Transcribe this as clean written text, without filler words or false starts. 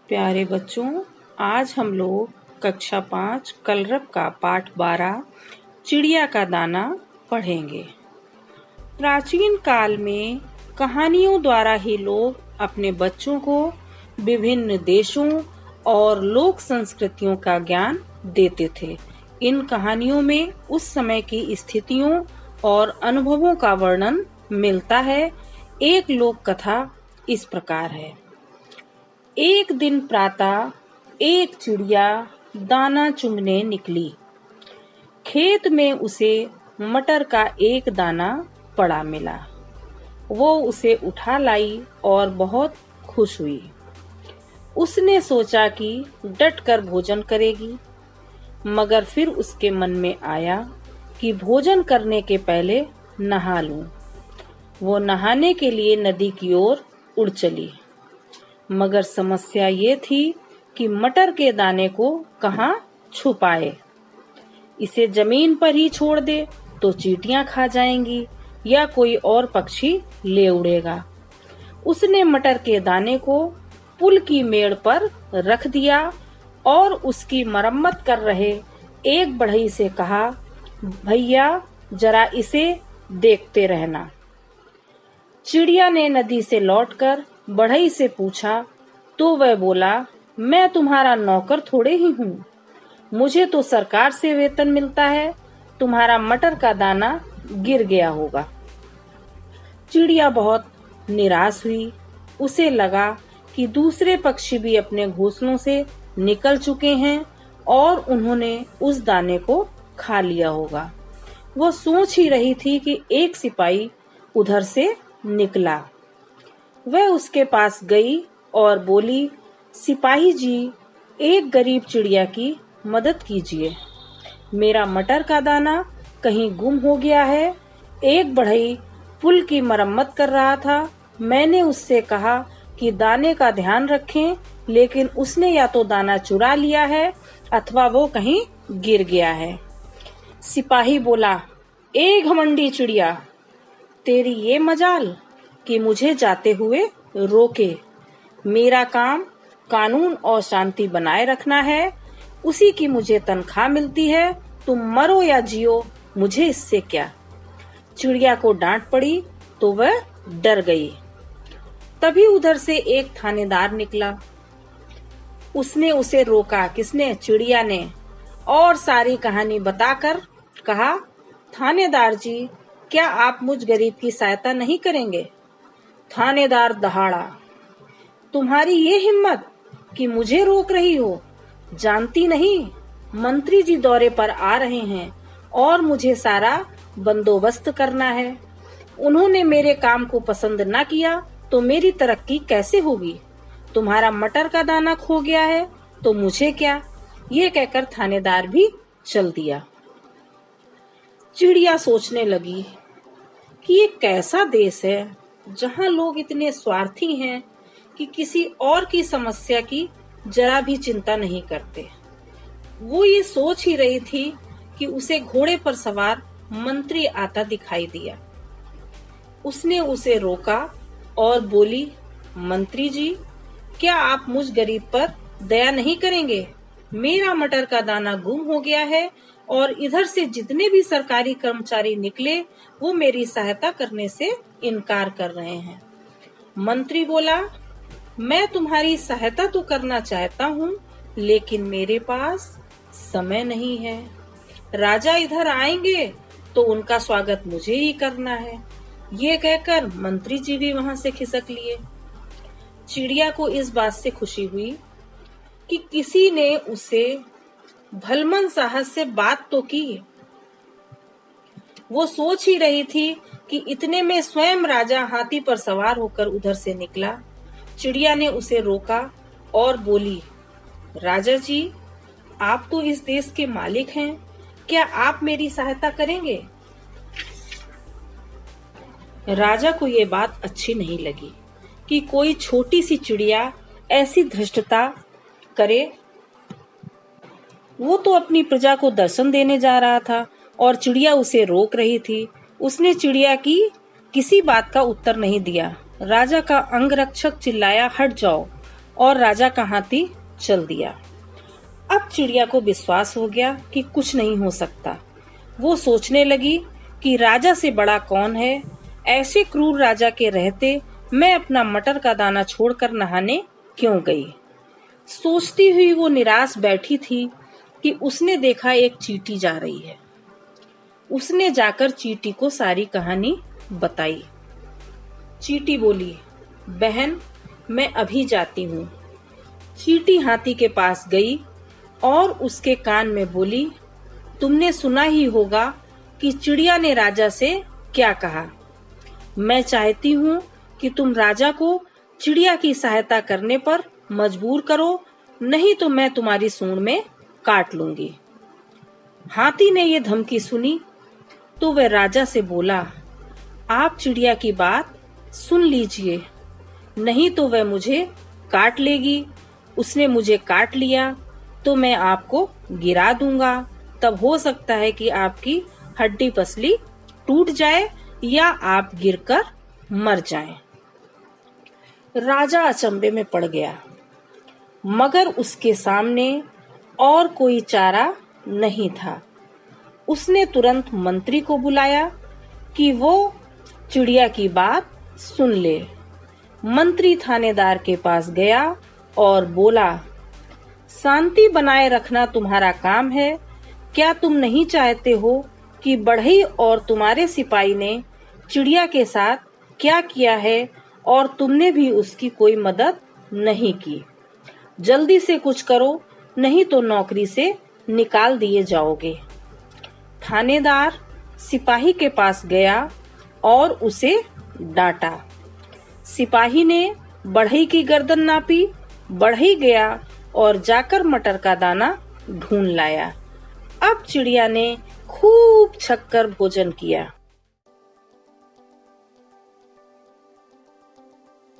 प्यारे बच्चों, आज हम लोग कक्षा 5 कलरब का पाठ 12 चिड़िया का दाना पढ़ेंगे। प्राचीन काल में कहानियों द्वारा ही लोग अपने बच्चों को विभिन्न देशों और लोक संस्कृतियों का ज्ञान देते थे। इन कहानियों में उस समय की स्थितियों और अनुभवों का वर्णन मिलता है। एक लोक कथा इस प्रकार है। एक दिन प्रातः एक चिड़िया दाना चुगने निकली। खेत में उसे मटर का एक दाना पड़ा मिला। वो उसे उठा लाई और बहुत खुश हुई। उसने सोचा कि डटकर भोजन करेगी, मगर फिर उसके मन में आया कि भोजन करने के पहले नहा लूं। वो नहाने के लिए नदी की ओर उड़ चली, मगर समस्या ये थी कि मटर के दाने को कहाँ छुपाए। इसे जमीन पर ही छोड़ दे तो चींटियां खा जाएंगी या कोई और पक्षी ले उड़ेगा। उसने मटर के दाने को पुल की मेड़ पर रख दिया और उसकी मरम्मत कर रहे एक बढ़ई से कहा, भैया जरा इसे देखते रहना। चिड़िया ने नदी से लौटकर बढ़ई से पूछा तो वह बोला, मैं तुम्हारा नौकर थोड़े ही हूँ, मुझे तो सरकार से वेतन मिलता है। तुम्हारा मटर का दाना गिर गया होगा। चिड़िया बहुत निराश हुई। उसे लगा कि दूसरे पक्षी भी अपने घोंसलों से निकल चुके हैं और उन्होंने उस दाने को खा लिया होगा। वो सोच ही रही थी कि एक सिपाही उधर से निकला। वह उसके पास गई और बोली, सिपाही जी, एक गरीब चिड़िया की मदद कीजिए। मेरा मटर का दाना कहीं गुम हो गया है। एक बढ़ई पुल की मरम्मत कर रहा था। मैंने उससे कहा कि दाने का ध्यान रखें, लेकिन उसने या तो दाना चुरा लिया है अथवा वो कहीं गिर गया है। सिपाही बोला, ए घमंडी चिड़िया, तेरी ये मजाल कि मुझे जाते हुए रोके। मेरा काम कानून और शांति बनाए रखना है। उसी की मुझे तनख्वाह मिलती है। तुम मरो या जियो, मुझे इससे क्या। चिड़िया को डांट पड़ी तो वह डर गई। तभी उधर से एक थानेदार निकला। उसने उसे रोका। किसने? चिड़िया ने। और सारी कहानी बताकर कहा, थानेदार जी, क्या आप मुझ गरीब की सहायता नहीं करेंगे? थानेदार दहाड़ा, तुम्हारी ये हिम्मत कि मुझे रोक रही हो? जानती नहीं, मंत्री जी दौरे पर आ रहे हैं और मुझे सारा बंदोबस्त करना है। उन्होंने मेरे काम को पसंद न किया तो मेरी तरक्की कैसे होगी? तुम्हारा मटर का दाना खो गया है तो मुझे क्या? ये कहकर थानेदार भी चल दिया। चिड़िया सोचने लगी कि ये कैसा देश है जहाँ लोग इतने स्वार्थी हैं कि किसी और की समस्या की जरा भी चिंता नहीं करते। वो ये सोच ही रही थी कि उसे घोड़े पर सवार मंत्री आता दिखाई दिया। उसने उसे रोका और बोली, मंत्री जी, क्या आप मुझ गरीब पर दया नहीं करेंगे? मेरा मटर का दाना गुम हो गया है और इधर से जितने भी सरकारी कर्मचारी निकले वो मेरी सहायता करने से इनकार कर रहे हैं। मंत्री बोला, मैं तुम्हारी सहायता तो करना चाहता हूँ, लेकिन मेरे पास समय नहीं है। राजा इधर आएंगे तो उनका स्वागत मुझे ही करना है। ये कहकर मंत्री जी भी वहां से खिसक लिए। चिड़िया को इस बात से खुशी हुई कि किसी ने उसे भलमन साहस से बात तो की। वो सोच ही रही थी कि इतने में स्वयं राजा हाथी पर सवार होकर उधर से निकला। चिड़िया ने उसे रोका और बोली, राजा जी, आप तो इस देश के मालिक हैं, क्या आप मेरी सहायता करेंगे? राजा को ये बात अच्छी नहीं लगी कि कोई छोटी सी चिड़िया ऐसी धृष्टता करे। वो तो अपनी प्रजा को दर्शन देने जा रहा था और चिड़िया उसे रोक रही थी। उसने चिड़िया की किसी बात का उत्तर नहीं दिया। राजा का अंगरक्षक चिल्लाया, हट जाओ, और राजा का हाथी चल दिया। अब चिड़िया को विश्वास हो गया कि कुछ नहीं हो सकता। वो सोचने लगी कि राजा से बड़ा कौन है। ऐसे क्रूर राजा के रहते मैं अपना मटर का दाना छोड़कर नहाने क्यों गई। सोचती हुई वो निराश बैठी थी कि उसने देखा एक चींटी जा रही है। उसने जाकर चींटी को सारी कहानी बताई। चींटी बोली, बहन मैं अभी जाती हूँ। चींटी हाथी के पास गई और उसके कान में बोली, तुमने सुना ही होगा कि चिड़िया ने राजा से क्या कहा। मैं चाहती हूँ कि तुम राजा को चिड़िया की सहायता करने पर मजबूर करो, नहीं तो मैं तुम्हारी सूंड में काट लूंगी। हाथी ने ये धमकी सुनी तो वह राजा से बोला, आप चिड़िया की बात सुन लीजिए, नहीं तो वह मुझे काट लेगी। उसने मुझे काट लिया तो मैं आपको गिरा दूंगा। तब हो सकता है कि आपकी हड्डी पसली टूट जाए या आप गिरकर मर जाएं। राजा अचंभे में पड़ गया, मगर उसके सामने और कोई चारा नहीं था। उसने तुरंत मंत्री को बुलाया कि वो चिड़िया की बात सुन ले। मंत्री थानेदार के पास गया और बोला, शांति बनाए रखना तुम्हारा काम है। क्या तुम नहीं चाहते हो कि बढ़ई और तुम्हारे सिपाही ने चिड़िया के साथ क्या किया है और तुमने भी उसकी कोई मदद नहीं की। जल्दी से कुछ करो, नहीं तो नौकरी से निकाल दिए जाओगे। थानेदार सिपाही के पास गया और उसे डांटा। सिपाही ने बढ़ई की गर्दन नापी। बढ़ई गया और जाकर मटर का दाना ढूंढ लाया। अब चिड़िया ने खूब छक्कर भोजन किया।